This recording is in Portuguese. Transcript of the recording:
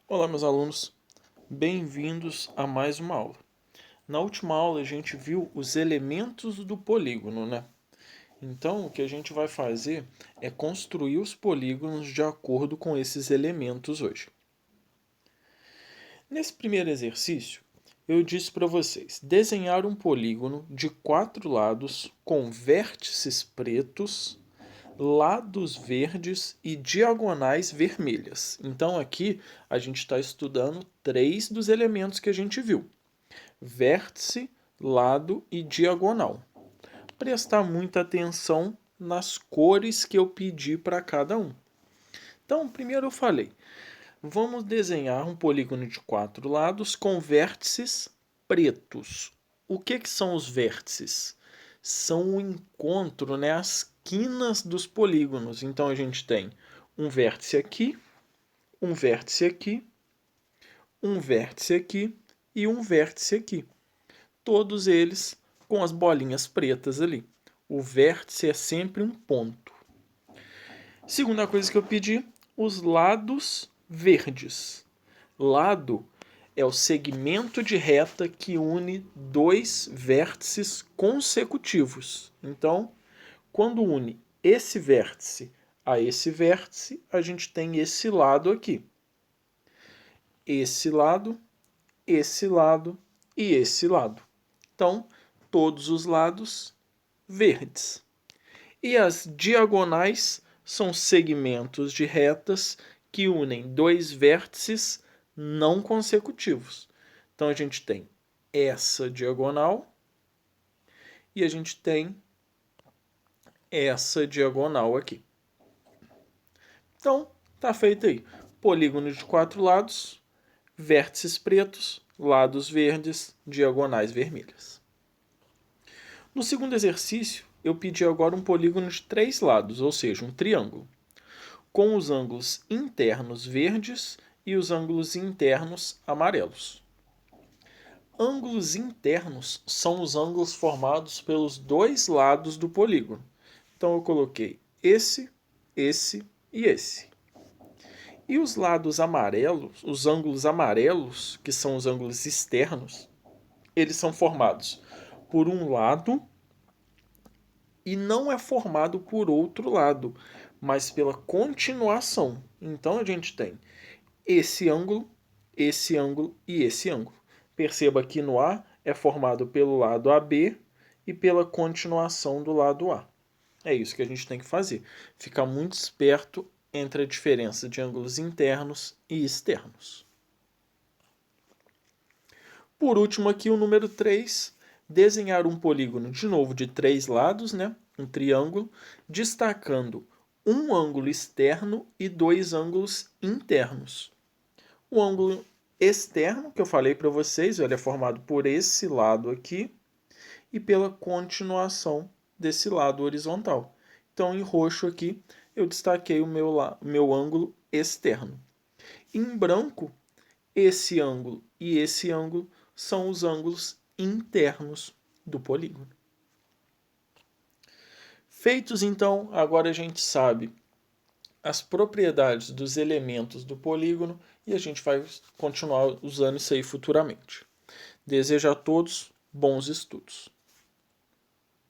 Olá, meus alunos, bem-vindos a mais uma aula. Na última aula a gente viu os elementos do polígono, né? Então o que a gente vai fazer é construir os polígonos de acordo com esses elementos hoje. Nesse primeiro exercício, eu disse para vocês desenhar um polígono de 4 lados com vértices pretos, lados verdes e diagonais vermelhas. Então aqui a gente está estudando 3 dos elementos que a gente viu: vértice, lado e diagonal. Prestar muita atenção nas cores que eu pedi para cada um. Então, primeiro eu falei, vamos desenhar um polígono de 4 lados com vértices pretos. O que são os vértices? São o encontro, né, as quinas dos polígonos. Então a gente tem um vértice aqui, um vértice aqui, um vértice aqui e um vértice aqui. Todos eles com as bolinhas pretas ali. O vértice é sempre um ponto. Segunda coisa que eu pedi, os lados verdes. Lado é o segmento de reta que une dois vértices consecutivos. Então, quando une esse vértice a esse vértice, a gente tem esse lado aqui. Esse lado e esse lado. Então, todos os lados verdes. E as diagonais são segmentos de retas que unem dois vértices não consecutivos. Então a gente tem essa diagonal e a gente tem essa diagonal aqui. Então, tá feito aí. Polígono de 4 lados, vértices pretos, lados verdes, diagonais vermelhas. No segundo exercício, eu pedi agora um polígono de 3 lados, ou seja, um triângulo, com os ângulos internos verdes e os ângulos internos amarelos. Ângulos internos são os ângulos formados pelos dois lados do polígono. Então eu coloquei esse e esse. E os lados amarelos, os ângulos amarelos, que são os ângulos externos, eles são formados por um lado e não é formado por outro lado, mas pela continuação. Então a gente tem esse ângulo e esse ângulo. Perceba que no A é formado pelo lado AB e pela continuação do lado A. É isso que a gente tem que fazer. Ficar muito esperto entre a diferença de ângulos internos e externos. Por último aqui o número 3, desenhar um polígono de novo de 3 lados, né? Um triângulo, destacando um ângulo externo e 2 ângulos internos. O ângulo externo, que eu falei para vocês, ele é formado por esse lado aqui e pela continuação desse lado horizontal. Então, em roxo aqui, eu destaquei o meu ângulo externo. Em branco, esse ângulo e esse ângulo são os ângulos internos do polígono. Feitos, então, agora a gente sabe as propriedades dos elementos do polígono e a gente vai continuar usando isso aí futuramente. Desejo a todos bons estudos.